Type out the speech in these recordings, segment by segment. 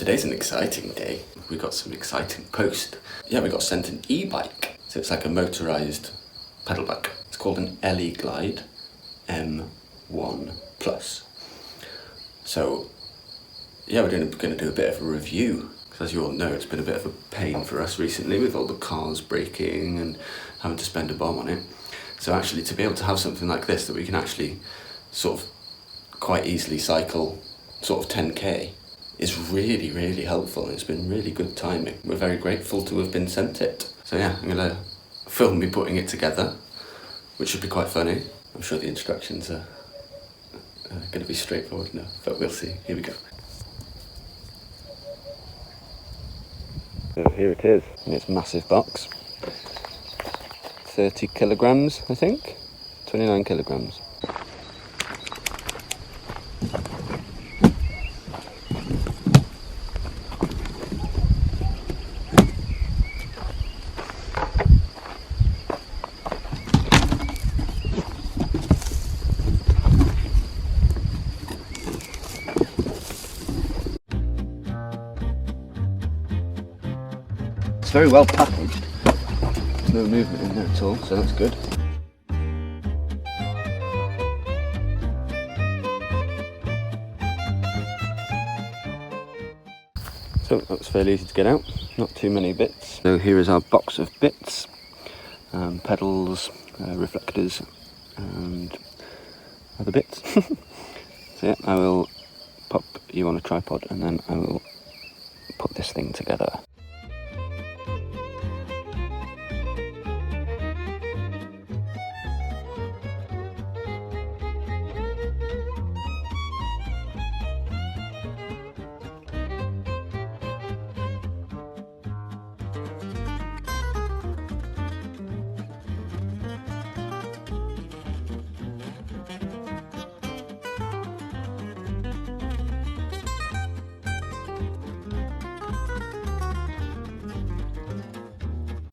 today's an exciting day. We got some exciting post. Yeah, we got sent an e-bike. So it's like a motorised pedal bike. It's called an Eleglide M1 Plus. So yeah, we're going to do a bit of a review. Because as you all know, it's been a bit of a pain for us recently with all the cars breaking and having to spend a bomb on it. So actually to be able to have something like this that we can actually sort of quite easily cycle sort of 10k is really, really helpful. It's been really good timing. We're very grateful to have been sent it. So yeah, I'm going to film me putting it together, which should be quite funny. I'm sure the instructions are going to be straightforward enough, but we'll see. Here we go. So here it is in its massive box. 30 kilograms, I think. 29 kilograms. It's very well packaged. There's no movement in there at all, so that's good. So that was fairly easy to get out, not too many bits. So here is our box of bits, pedals, reflectors and other bits. So yeah, I will pop you on a tripod and then I will put this thing together.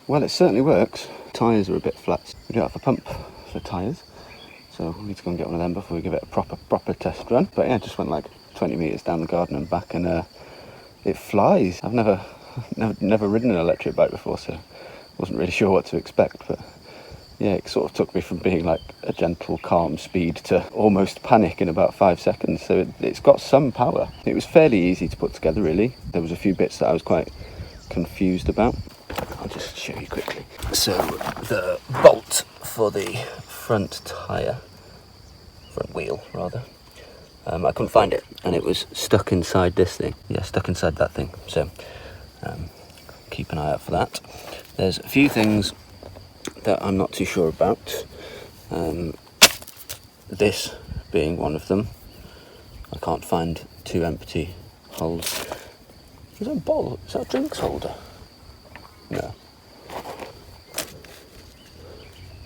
Well, it certainly works. Tyres are a bit flat. We don't have a pump for tyres, so we need to go and get one of them before we give it a proper test run. But yeah, just went like 20 metres down the garden and back, and it flies. I've never ridden an electric bike before, so wasn't really sure what to expect. But yeah, it sort of took me from being like a gentle, calm speed to almost panic in about 5 seconds. So it's got some power. It was fairly easy to put together, really. There was a few bits that I was quite confused about. I'll just show you quickly. So the bolt for the front wheel rather, I couldn't find it, and it was stuck inside this thing. Yeah, stuck inside that thing. So keep an eye out for that. There's a few things that I'm not too sure about. This being one of them. I can't find 2 empty holes. Is that a bottle? Is that a drinks holder? No.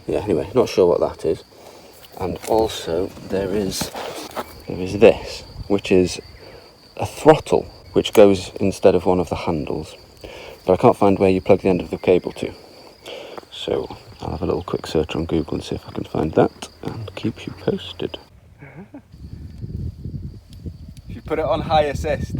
Yeah, anyway, not sure what that is. And also there is this, which is a throttle, which goes instead of one of the handles. But I can't find where you plug the end of the cable to. So I'll have a little quick search on Google and see if I can find that and keep you posted. If you put it on high assist.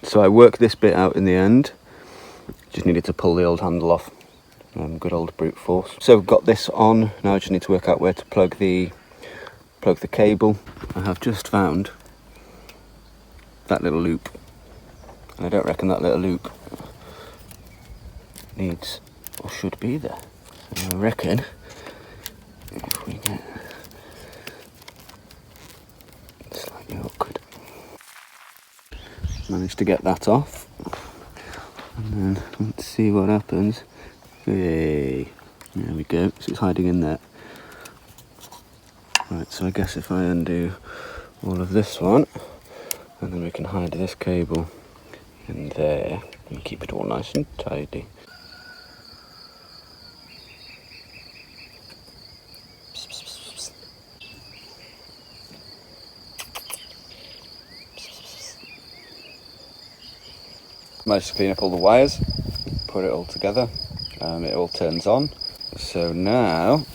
So I worked this bit out in the end. Just needed to pull the old handle off. Good old brute force. So I've got this on. Now I just need to work out where to plug the cable. I have just found that little loop. And I don't reckon that little loop needs or should be there. And I reckon if we get slightly awkward. Managed to get that off, and then let's see what happens. Hey, there we go. So it's hiding in there. Right, so I guess if I undo all of this one, and then we can hide this cable in there and keep it all nice and tidy. managed to clean up all the wires, put it all together. It all turns on. So now,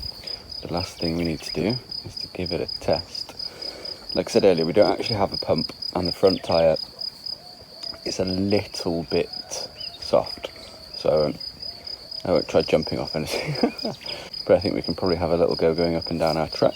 the last thing we need to do is to give it a test. Like I said earlier, we don't actually have a pump, and the front tyre is a little bit soft. So I won't try jumping off anything. But I think we can probably have a little go going up and down our track.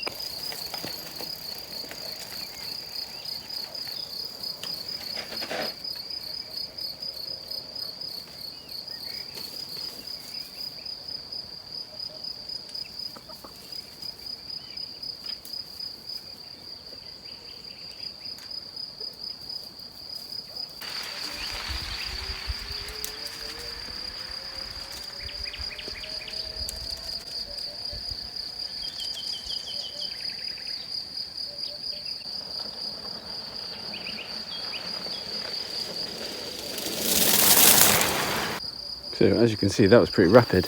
So as you can see, that was pretty rapid.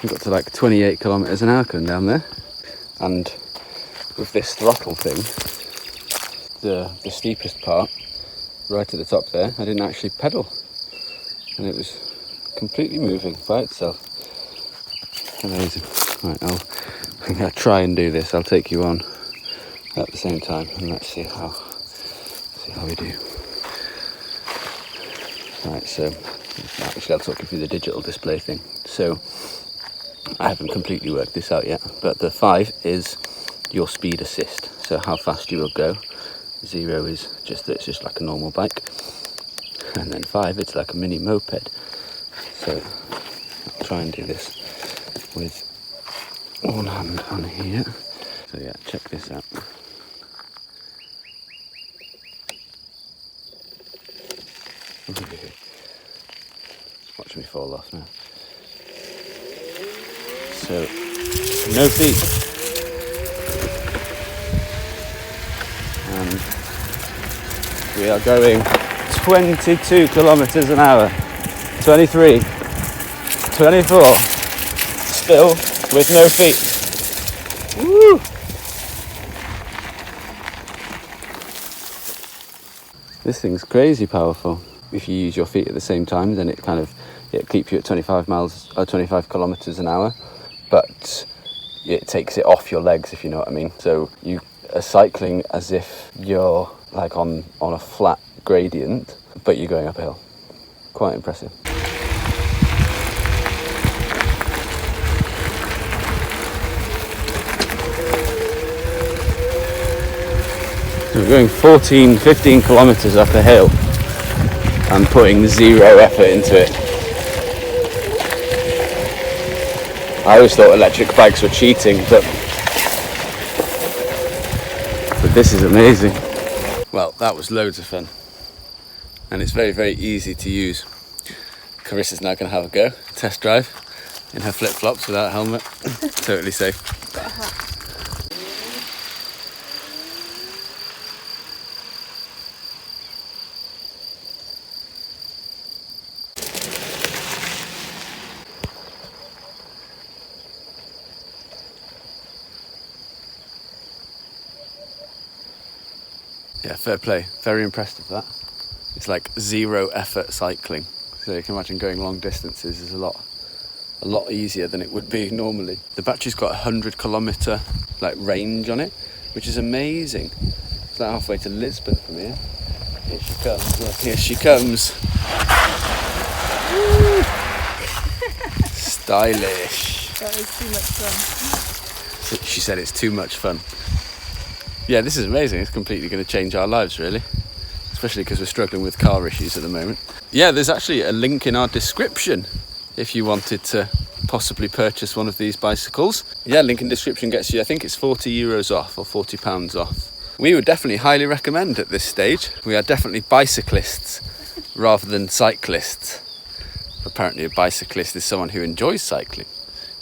We got to like 28 kilometers an hour coming down there. And with this throttle thing, the steepest part, right at the top there, I didn't actually pedal. And it was completely moving by itself. Amazing. Right, I'm going to try and do this. I'll take you on at the same time and let's see how we do. Right, so actually I'll talk you through the digital display thing. So I haven't completely worked this out yet, but the 5 is your speed assist, so how fast you will go. 0 is it's just like a normal bike, and then 5 it's like a mini moped. So I'll try and do this with one hand on here. So yeah, check this out. Watch me fall off now. So, no feet. And we are going 22 kilometers an hour. 23, 24, still with no feet. Woo! This thing's crazy powerful. If you use your feet at the same time, then it keeps you at 25 kilometers an hour, but it takes it off your legs, if you know what I mean. So you are cycling as if you're like on a flat gradient, but you're going uphill. Quite impressive. So we're going 15 kilometers up a hill and putting 0 effort into it. I always thought electric bikes were cheating, but this is amazing. Well, that was loads of fun, and it's very, very easy to use. Carissa's now going to have a go, test drive, in her flip-flops without a helmet. Totally safe. Got a hat. Yeah, fair play. Very impressed with that. It's like 0 effort cycling. So you can imagine going long distances is a lot easier than it would be normally. The battery's got 100 kilometre range on it, which is amazing. It's like halfway to Lisbon from here. Here she comes. Look, here she comes. Stylish. That was too much fun. She said it's too much fun. Yeah, this is amazing. It's completely going to change our lives, really. Especially because we're struggling with car issues at the moment. Yeah, there's actually a link in our description if you wanted to possibly purchase one of these bicycles. Yeah, link in description gets you, I think it's €40 off or £40 off. We would definitely highly recommend at this stage. We are definitely bicyclists rather than cyclists. Apparently a bicyclist is someone who enjoys cycling,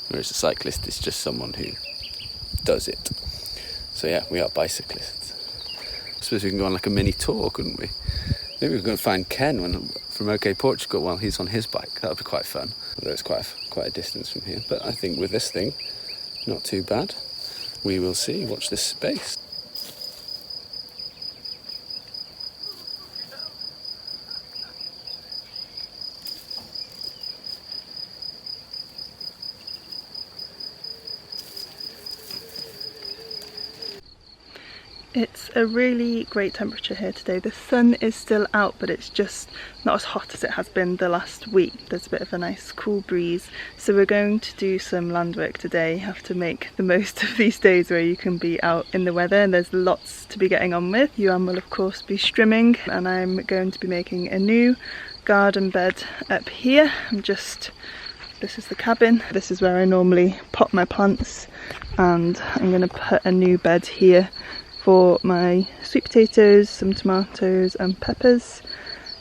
whereas a cyclist is just someone who does it. So yeah, we are bicyclists. I suppose we can go on like a mini tour, couldn't we? Maybe we're going to find Ken from OK Portugal while he's on his bike. That would be quite fun. Although it's quite a distance from here. But I think with this thing, not too bad. We will see. Watch this space. It's a really great temperature here today. The sun is still out, but it's just not as hot as it has been the last week. There's a bit of a nice cool breeze. So we're going to do some land work today. You have to make the most of these days where you can be out in the weather, and there's lots to be getting on with. Iwan will of course be strimming, and I'm going to be making a new garden bed up here. This is the cabin. This is where I normally pot my plants, and I'm going to put a new bed here for my sweet potatoes, some tomatoes and peppers,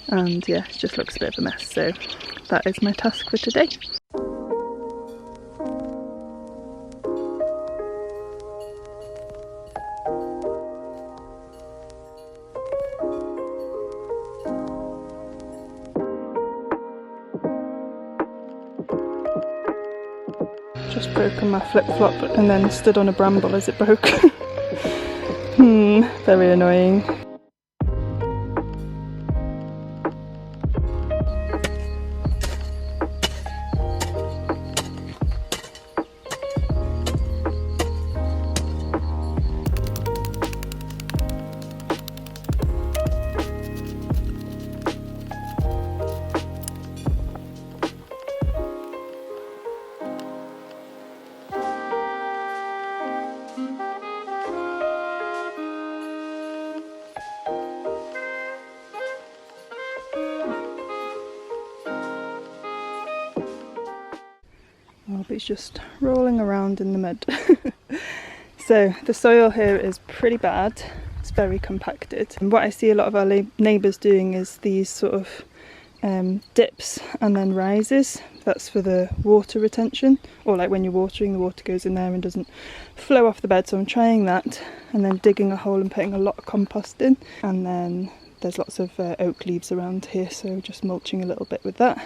and yeah, it just looks a bit of a mess, so that is my task for today. Just broken my flip-flop and then stood on a bramble as it broke. Very annoying. Albi's just rolling around in the mud. So the soil here is pretty bad. It's very compacted. And what I see a lot of our neighbours doing is these sort of dips and then rises. That's for the water retention, or like when you're watering, the water goes in there and doesn't flow off the bed. So I'm trying that, and then digging a hole and putting a lot of compost in. And then there's lots of oak leaves around here, so just mulching a little bit with that.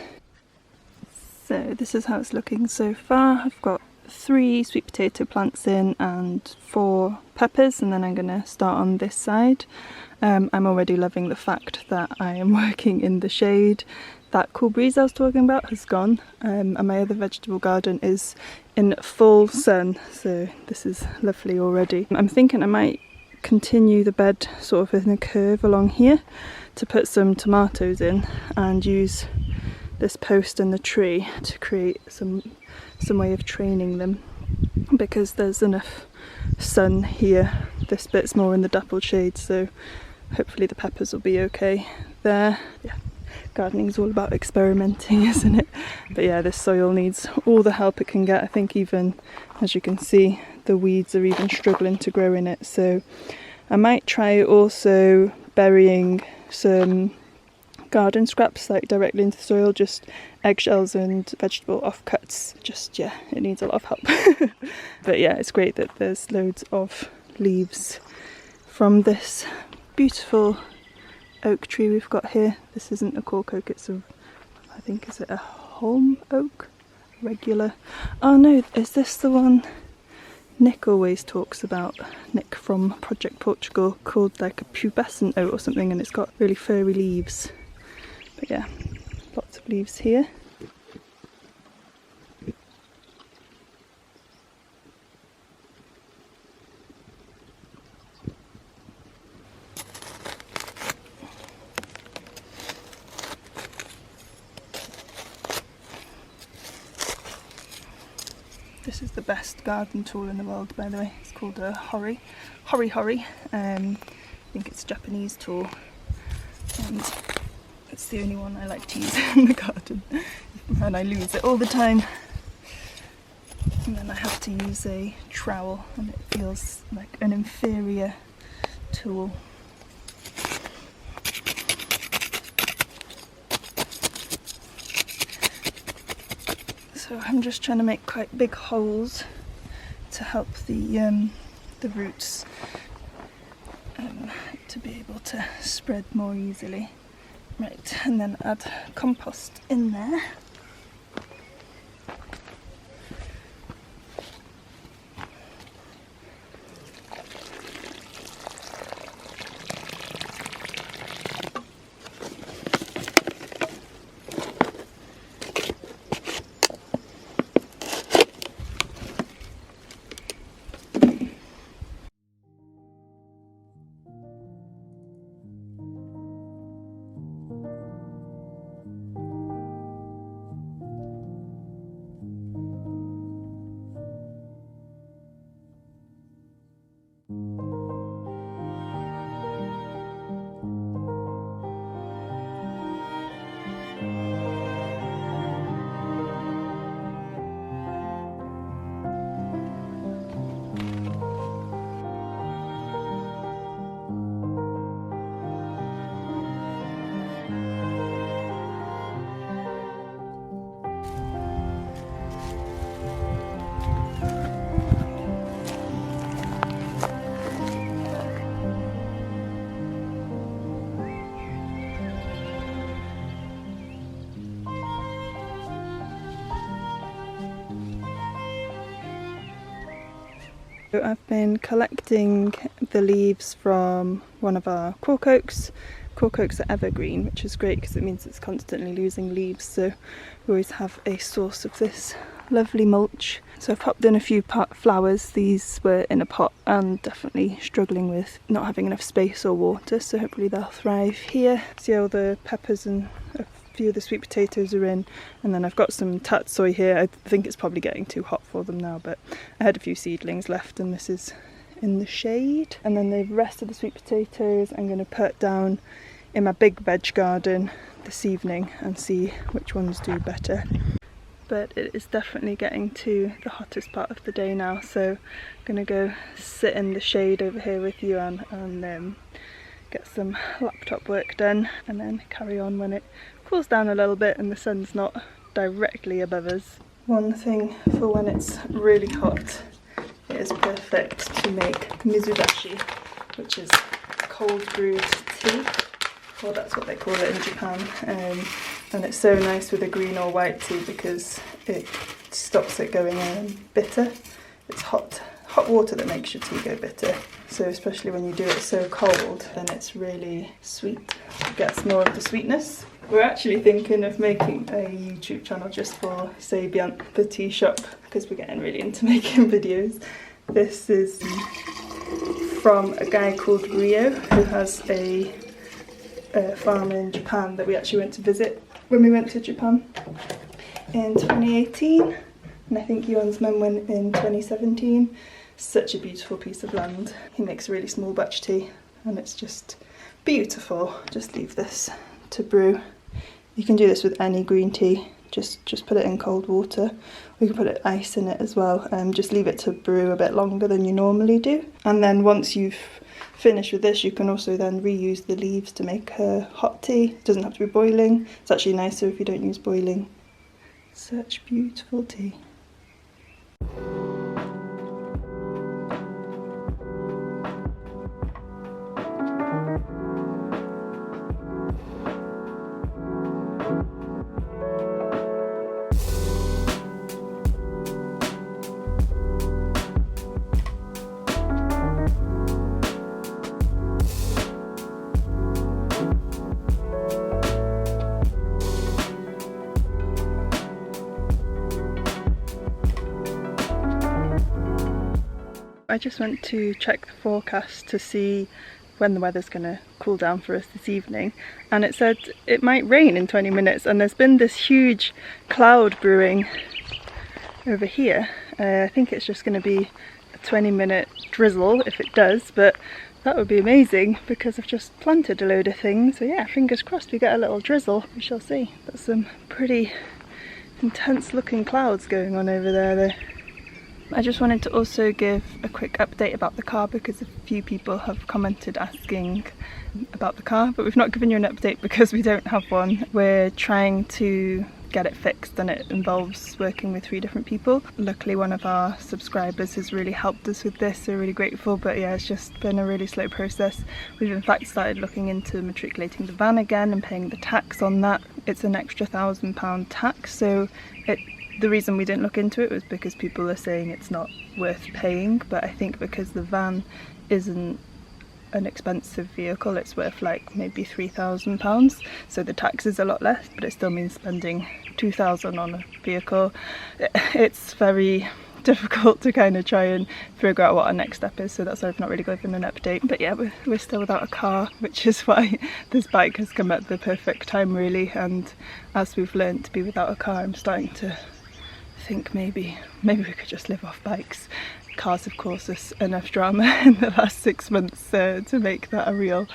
So this is how it's looking so far. I've got 3 sweet potato plants in and 4 peppers, and then I'm going to start on this side. I'm already loving the fact that I am working in the shade. That cool breeze I was talking about has gone, and my other vegetable garden is in full sun, so this is lovely already. I'm thinking I might continue the bed sort of in a curve along here to put some tomatoes in and use this post and the tree to create some way of training them, because there's enough sun here. This bit's more in the dappled shade, so hopefully the peppers will be okay there. Yeah, gardening's all about experimenting, isn't it? But yeah, this soil needs all the help it can get. I think even, as you can see, the weeds are even struggling to grow in it, so I might try also burying some garden scraps like directly into the soil, just eggshells and vegetable offcuts. Just, yeah, it needs a lot of help. But yeah, it's great that there's loads of leaves from this beautiful oak tree we've got here. This isn't a cork oak, it's a, I think, is it a holm oak? Regular. Oh no, is this the one Nick always talks about? Nick from Project Portugal, called like a pubescent oak or something, and it's got really furry leaves. But yeah, lots of leaves here. This is the best garden tool in the world, by the way. It's called a hori. I think it's a Japanese tool, and it's the only one I like to use in the garden, and I lose it all the time. And then I have to use a trowel, and it feels like an inferior tool. So I'm just trying to make quite big holes to help the roots to be able to spread more easily. Right, and then add compost in there. So I've been collecting the leaves from one of our cork oaks. Cork oaks are evergreen, which is great because it means it's constantly losing leaves, so we always have a source of this lovely mulch. So I've popped in a few flowers. These were in a pot and definitely struggling with not having enough space or water, so hopefully they'll thrive here. See all the peppers and a few of the sweet potatoes are in, and then I've got some tatsoi here. I think it's probably getting too hot for them now, but I had a few seedlings left and this is in the shade. And then the rest of the sweet potatoes I'm going to put down in my big veg garden this evening and see which ones do better. But it is definitely getting to the hottest part of the day now, so I'm going to go sit in the shade over here with Iwan and get some laptop work done, and then carry on when it cools down a little bit and the sun's not directly above us. One thing for when it's really hot, it is perfect to make mizudashi, which is cold brewed tea. Well, that's what they call it in Japan, and it's so nice with a green or white tea because it stops it going bitter. It's hot water that makes your tea go bitter, so especially when you do it so cold, then it's really sweet. It gets more of the sweetness. We're actually thinking of making a YouTube channel just for Seibian, the tea shop, because we're getting really into making videos. This is from a guy called Rio, who has a farm in Japan that we actually went to visit when we went to Japan in 2018, and I think Iwan's mum went in 2017. Such a beautiful piece of land. He makes really small batch tea and it's just beautiful. Just leave this to brew. You can do this with any green tea, just put it in cold water. We can put ice in it as well, just leave it to brew a bit longer than you normally do. And then once you've finished with this, you can also then reuse the leaves to make hot tea. It doesn't have to be boiling. It's actually nicer if you don't use boiling. Such beautiful tea. I just went to check the forecast to see when the weather's going to cool down for us this evening, and it said it might rain in 20 minutes, and there's been this huge cloud brewing over here. I think it's just going to be a 20-minute drizzle if it does, but that would be amazing because I've just planted a load of things. So yeah, fingers crossed we get a little drizzle. We shall see. There's some pretty intense looking clouds going on over there though. I just wanted to also give a quick update about the car because a few people have commented asking about the car, but we've not given you an update because we don't have one. We're trying to get it fixed and it involves working with 3 different people. Luckily one of our subscribers has really helped us with this, so we're really grateful, but yeah, it's just been a really slow process. We've in fact started looking into matriculating the van again and paying the tax on that. It's an extra £1,000 tax, so the reason we didn't look into it was because people are saying it's not worth paying, but I think because the van isn't an expensive vehicle, it's worth like maybe £3,000, so the tax is a lot less, but it still means spending £2,000 on a vehicle. It's very difficult to kind of try and figure out what our next step is, so that's why I've not really given an update. But yeah, we're still without a car, which is why this bike has come at the perfect time really, and as we've learned to be without a car, I'm starting to think maybe we could just live off bikes. Cars have caused us enough drama in the last 6 months to make that a real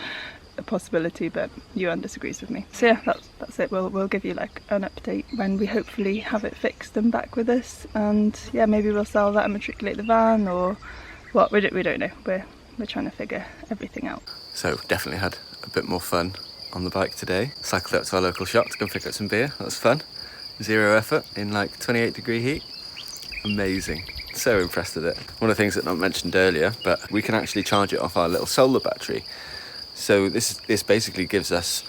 possibility, but Iwan disagrees with me. So yeah, that's it. We'll give you like an update when we hopefully have it fixed and back with us, and yeah, maybe we'll sell that and matriculate the van or what, we don't know. We're trying to figure everything out. So definitely had a bit more fun on the bike today. Cycled up to our local shop to go and pick up some beer. That was fun. 0 effort in like 28-degree heat. Amazing. So impressed with it. One of the things that not mentioned earlier, but we can actually charge it off our little solar battery. So this basically gives us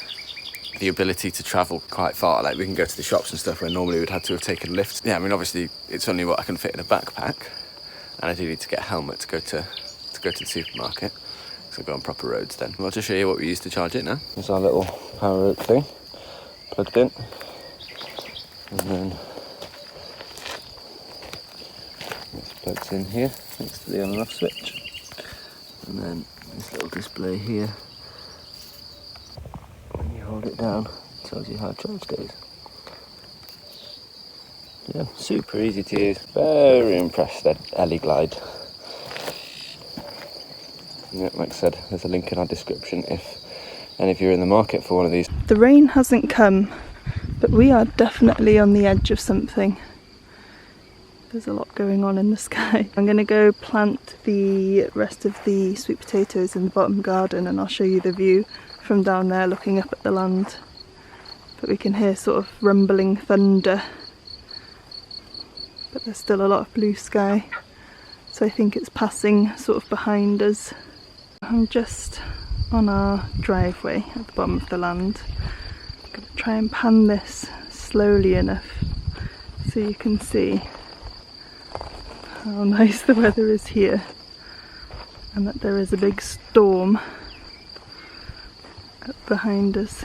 the ability to travel quite far. Like we can go to the shops and stuff where normally we'd have to have taken lifts. Yeah, I mean obviously it's only what I can fit in a backpack, and I do need to get a helmet to go to the supermarket, so I go on proper roads then. I'll just show you what we use to charge it now. There's our little power out thing, plugged in, and then this plugs in here next to the on and off switch, and then this little display here, when you hold it down, it tells you how charged it is. Yeah, super easy to use. Very impressed at Eleglide. Yeah, like I said, there's a link in our description if any of you are in the market for one of these. The rain hasn't come, but we are definitely on the edge of something. There's a lot going on in the sky. I'm going to go plant the rest of the sweet potatoes in the bottom garden, and I'll show you the view from down there looking up at the land. But we can hear sort of rumbling thunder. But there's still a lot of blue sky, so I think it's passing sort of behind us. I'm just on our driveway at the bottom of the land. I'm going to try and pan this slowly enough so you can see how nice the weather is here, and that there is a big storm up behind us.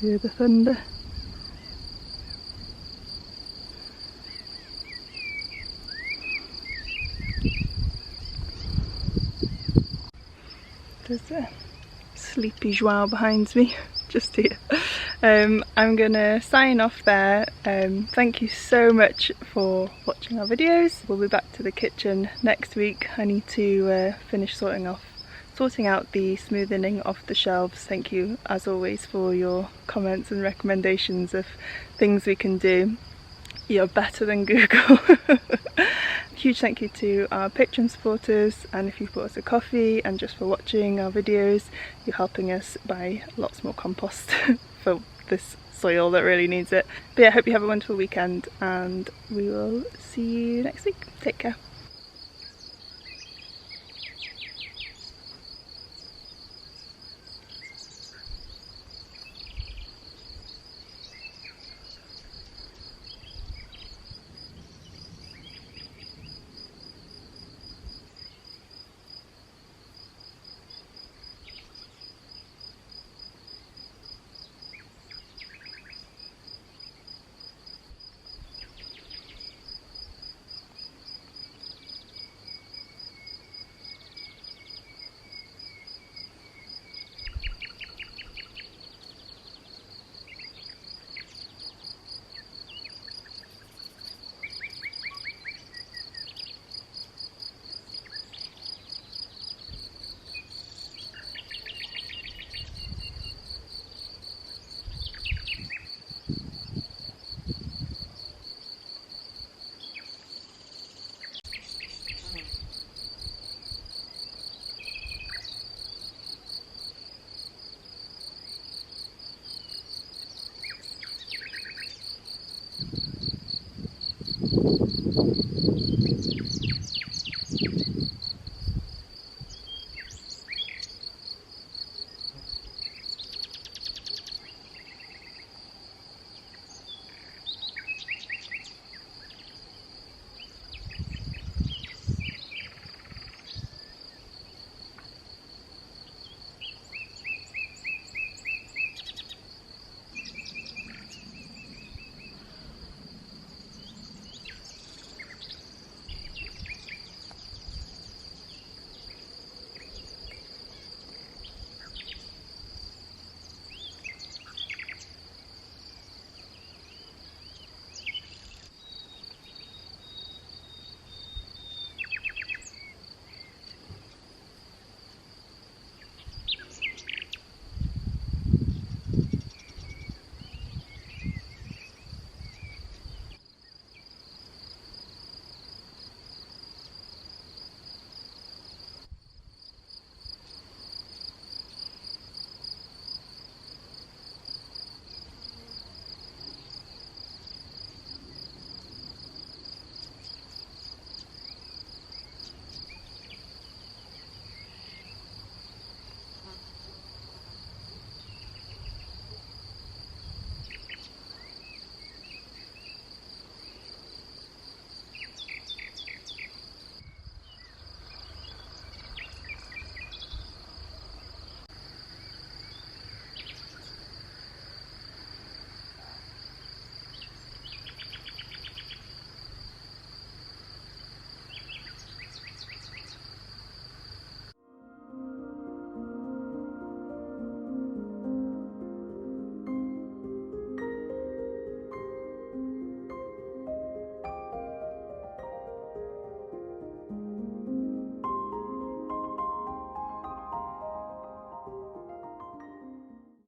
Hear the thunder. There's a sleepy Joao behind me, just here. I'm gonna sign off there. Thank you so much for watching our videos. We'll be back to the kitchen next week. I need to finish sorting out the smoothing of the shelves. Thank you as always for your comments and recommendations of things we can do. You're better than Google. Huge thank you to our Patreon supporters, and if you've bought us a coffee and just for watching our videos, you're helping us buy lots more compost for this soil that really needs it. But yeah, I hope you have a wonderful weekend, and we will see you next week. Take care.